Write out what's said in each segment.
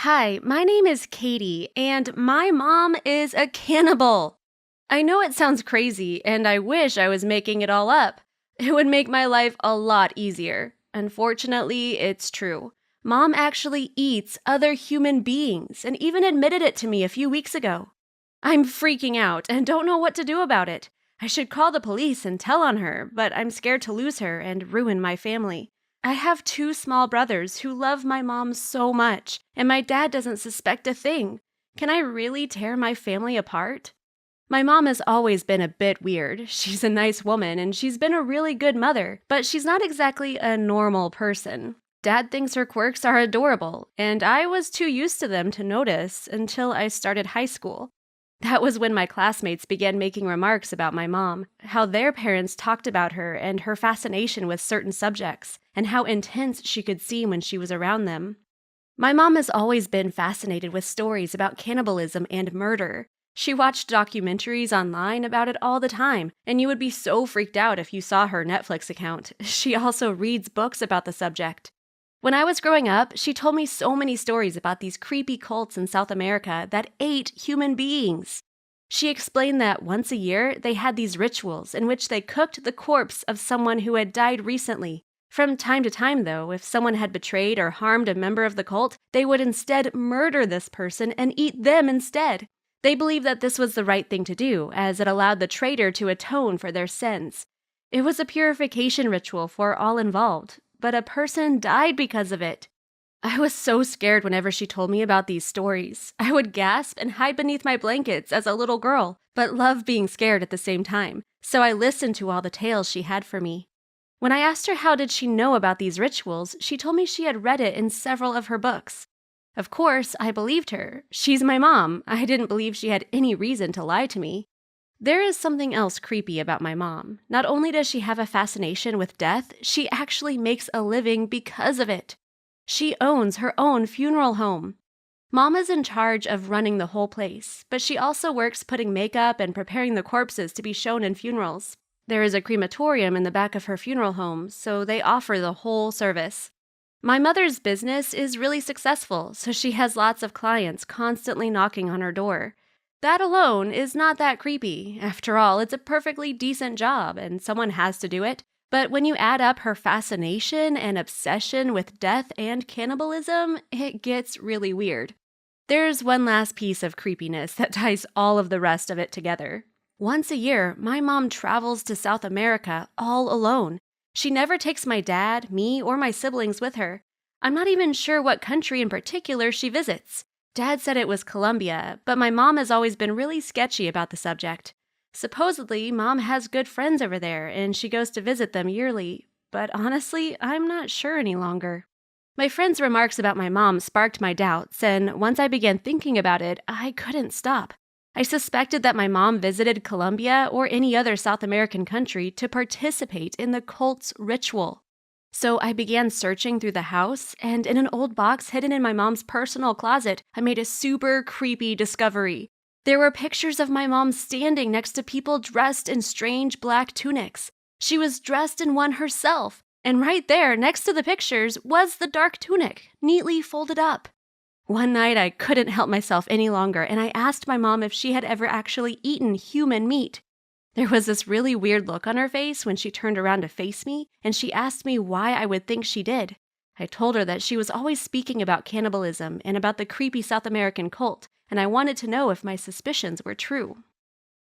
Hi, my name is Katie, and my mom is a cannibal. I know it sounds crazy, and I wish I was making it all up. It would make my life a lot easier. Unfortunately, it's true. Mom actually eats other human beings and even admitted it to me a few weeks ago. I'm freaking out and don't know what to do about it. I should call the police and tell on her, but I'm scared to lose her and ruin my family. I have two small brothers who love my mom so much, and my dad doesn't suspect a thing. Can I really tear my family apart? My mom has always been a bit weird. She's a nice woman and she's been a really good mother, but she's not exactly a normal person. Dad thinks her quirks are adorable, and I was too used to them to notice until I started high school. That was when my classmates began making remarks about my mom, how their parents talked about her and her fascination with certain subjects, and how intense she could seem when she was around them. My mom has always been fascinated with stories about cannibalism and murder. She watched documentaries online about it all the time, and you would be so freaked out if you saw her Netflix account. She also reads books about the subject. When I was growing up, she told me so many stories about these creepy cults in South America that ate human beings. She explained that once a year, they had these rituals in which they cooked the corpse of someone who had died recently. From time to time, though, if someone had betrayed or harmed a member of the cult, they would instead murder this person and eat them instead. They believed that this was the right thing to do, as it allowed the traitor to atone for their sins. It was a purification ritual for all involved, but a person died because of it. I was so scared whenever she told me about these stories. I would gasp and hide beneath my blankets as a little girl, but love being scared at the same time, so I listened to all the tales she had for me. When I asked her how did she know about these rituals, she told me she had read it in several of her books. Of course, I believed her. She's my mom. I didn't believe she had any reason to lie to me. There is something else creepy about my mom. Not only does she have a fascination with death, she actually makes a living because of it. She owns her own funeral home. Mom is in charge of running the whole place, but she also works putting makeup and preparing the corpses to be shown in funerals. There is a crematorium in the back of her funeral home, so they offer the whole service. My mother's business is really successful, so she has lots of clients constantly knocking on her door. That alone is not that creepy. After all, it's a perfectly decent job, and someone has to do it. But when you add up her fascination and obsession with death and cannibalism, it gets really weird. There's one last piece of creepiness that ties all of the rest of it together. Once a year, my mom travels to South America all alone. She never takes my dad, me, or my siblings with her. I'm not even sure what country in particular she visits. Dad said it was Colombia, but my mom has always been really sketchy about the subject. Supposedly, Mom has good friends over there, and she goes to visit them yearly, but honestly, I'm not sure any longer. My friend's remarks about my mom sparked my doubts, and once I began thinking about it, I couldn't stop. I suspected that my mom visited Colombia or any other South American country to participate in the cult's ritual. So I began searching through the house, and in an old box hidden in my mom's personal closet, I made a super creepy discovery. There were pictures of my mom standing next to people dressed in strange black tunics. She was dressed in one herself, and right there, next to the pictures, was the dark tunic, neatly folded up. One night, I couldn't help myself any longer, and I asked my mom if she had ever actually eaten human meat. There was this really weird look on her face when she turned around to face me, and she asked me why I would think she did. I told her that she was always speaking about cannibalism and about the creepy South American cult, and I wanted to know if my suspicions were true.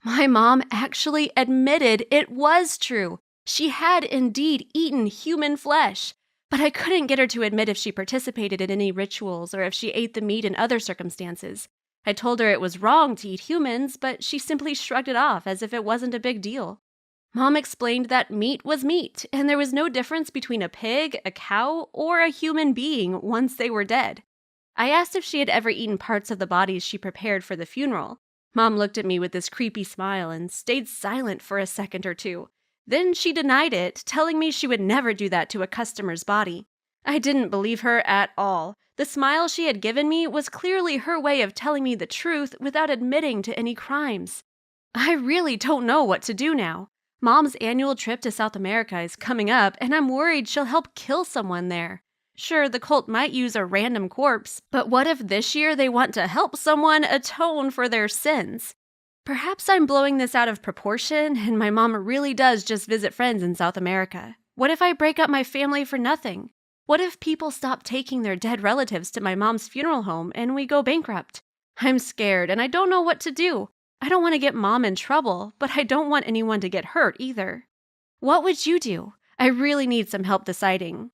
My mom actually admitted it was true. She had indeed eaten human flesh, but I couldn't get her to admit if she participated in any rituals or if she ate the meat in other circumstances. I told her it was wrong to eat humans, but she simply shrugged it off as if it wasn't a big deal. Mom explained that meat was meat, and there was no difference between a pig, a cow, or a human being once they were dead. I asked if she had ever eaten parts of the bodies she prepared for the funeral. Mom looked at me with this creepy smile and stayed silent for a second or two. Then she denied it, telling me she would never do that to a customer's body. I didn't believe her at all. The smile she had given me was clearly her way of telling me the truth without admitting to any crimes. I really don't know what to do now. Mom's annual trip to South America is coming up, and I'm worried she'll help kill someone there. Sure, the cult might use a random corpse, but what if this year they want to help someone atone for their sins? Perhaps I'm blowing this out of proportion and my mom really does just visit friends in South America. What if I break up my family for nothing? What if people stop taking their dead relatives to my mom's funeral home and we go bankrupt? I'm scared and I don't know what to do. I don't want to get mom in trouble, but I don't want anyone to get hurt either. What would you do? I really need some help deciding.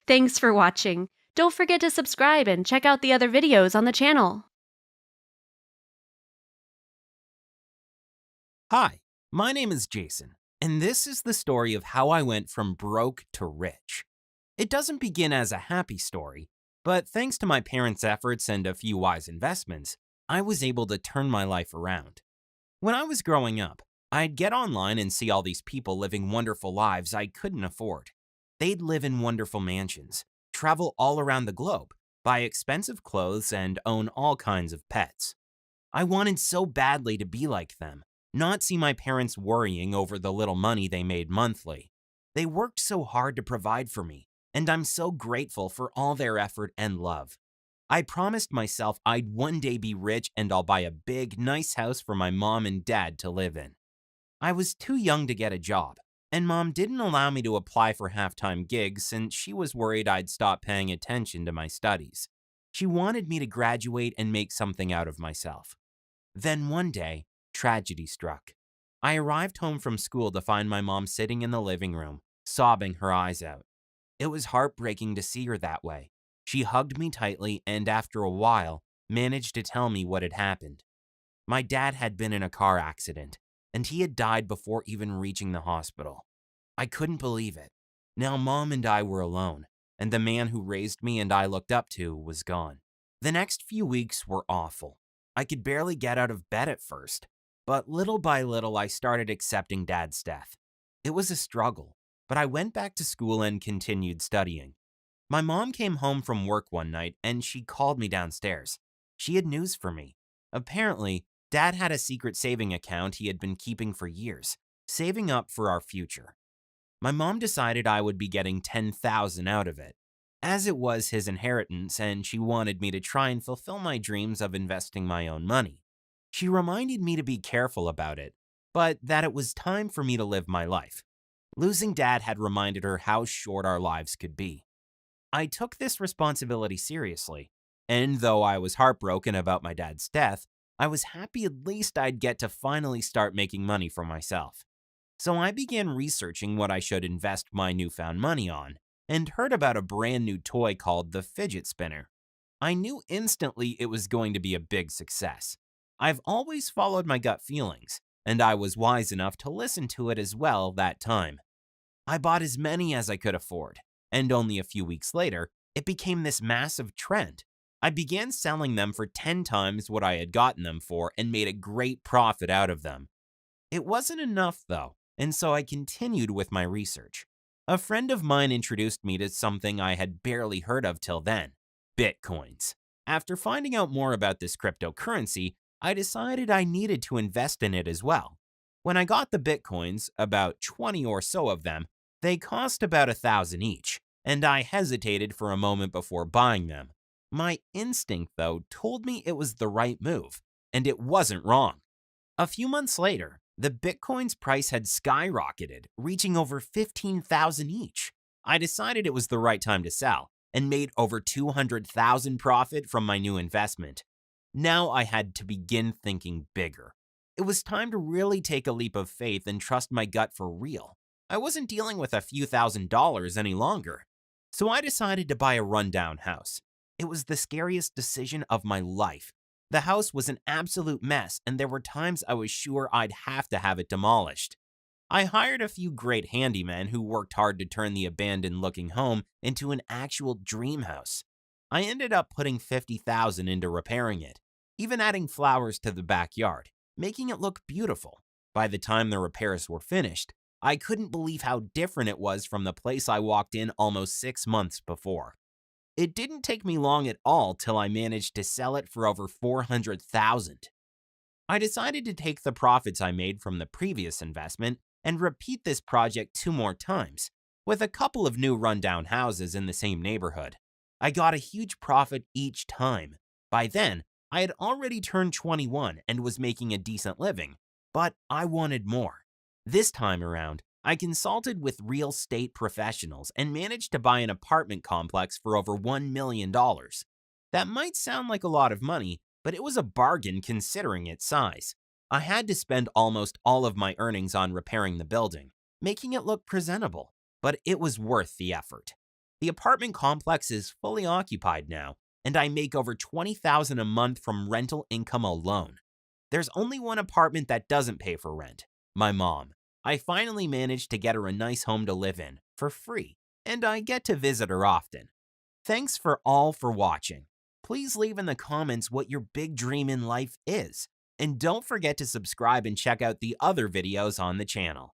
Thanks for watching. Don't forget to subscribe and check out the other videos on the channel. Hi, my name is Jason, and this is the story of how I went from broke to rich. It doesn't begin as a happy story, but thanks to my parents' efforts and a few wise investments, I was able to turn my life around. When I was growing up, I'd get online and see all these people living wonderful lives I couldn't afford. They'd live in wonderful mansions, travel all around the globe, buy expensive clothes, and own all kinds of pets. I wanted so badly to be like them, not see my parents worrying over the little money they made monthly. They worked so hard to provide for me, and I'm so grateful for all their effort and love. I promised myself I'd one day be rich and I'll buy a big, nice house for my mom and dad to live in. I was too young to get a job, and mom didn't allow me to apply for half-time gigs since she was worried I'd stop paying attention to my studies. She wanted me to graduate and make something out of myself. Then one day, tragedy struck. I arrived home from school to find my mom sitting in the living room, sobbing her eyes out. It was heartbreaking to see her that way. She hugged me tightly and after a while, managed to tell me what had happened. My dad had been in a car accident, and he had died before even reaching the hospital. I couldn't believe it. Now mom and I were alone, and the man who raised me and I looked up to was gone. The next few weeks were awful. I could barely get out of bed at first, but little by little I started accepting Dad's death. It was a struggle, but I went back to school and continued studying. My mom came home from work one night and she called me downstairs. She had news for me. Apparently, Dad had a secret saving account he had been keeping for years, saving up for our future. My mom decided I would be getting $10,000 out of it, as it was his inheritance and she wanted me to try and fulfill my dreams of investing my own money. She reminded me to be careful about it, but that it was time for me to live my life. Losing Dad had reminded her how short our lives could be. I took this responsibility seriously, and though I was heartbroken about my dad's death, I was happy at least I'd get to finally start making money for myself. So I began researching what I should invest my newfound money on, and heard about a brand new toy called the fidget spinner. I knew instantly it was going to be a big success. I've always followed my gut feelings, and I was wise enough to listen to it as well that time. I bought as many as I could afford, and only a few weeks later, it became this massive trend. I began selling them for 10 times what I had gotten them for and made a great profit out of them. It wasn't enough though, and so I continued with my research. A friend of mine introduced me to something I had barely heard of till then, Bitcoins. After finding out more about this cryptocurrency, I decided I needed to invest in it as well. When I got the Bitcoins, about 20 or so of them, they cost about $1,000 each, and I hesitated for a moment before buying them. My instinct, though, told me it was the right move, and it wasn't wrong. A few months later, the Bitcoin's price had skyrocketed, reaching over $15,000 each. I decided it was the right time to sell, and made over $200,000 profit from my new investment. Now I had to begin thinking bigger. It was time to really take a leap of faith and trust my gut for real. I wasn't dealing with a few $1,000s any longer. So I decided to buy a rundown house. It was the scariest decision of my life. The house was an absolute mess, and there were times I was sure I'd have to have it demolished. I hired a few great handymen who worked hard to turn the abandoned-looking home into an actual dream house. I ended up putting $50,000 into repairing it, even adding flowers to the backyard, making it look beautiful. By the time the repairs were finished, I couldn't believe how different it was from the place I walked in almost 6 months before. It didn't take me long at all till I managed to sell it for over $400,000. I decided to take the profits I made from the previous investment and repeat this project 2 more times, with a couple of new rundown houses in the same neighborhood. I got a huge profit each time. By then, I had already turned 21 and was making a decent living, but I wanted more. This time around, I consulted with real estate professionals and managed to buy an apartment complex for over $1 million. That might sound like a lot of money, but it was a bargain considering its size. I had to spend almost all of my earnings on repairing the building, making it look presentable, but it was worth the effort. The apartment complex is fully occupied now, and I make over $20,000 a month from rental income alone. There's only one apartment that doesn't pay for rent, my mom. I finally managed to get her a nice home to live in for free, and I get to visit her often. Thanks for watching. Please leave in the comments what your big dream in life is, and don't forget to subscribe and check out the other videos on the channel.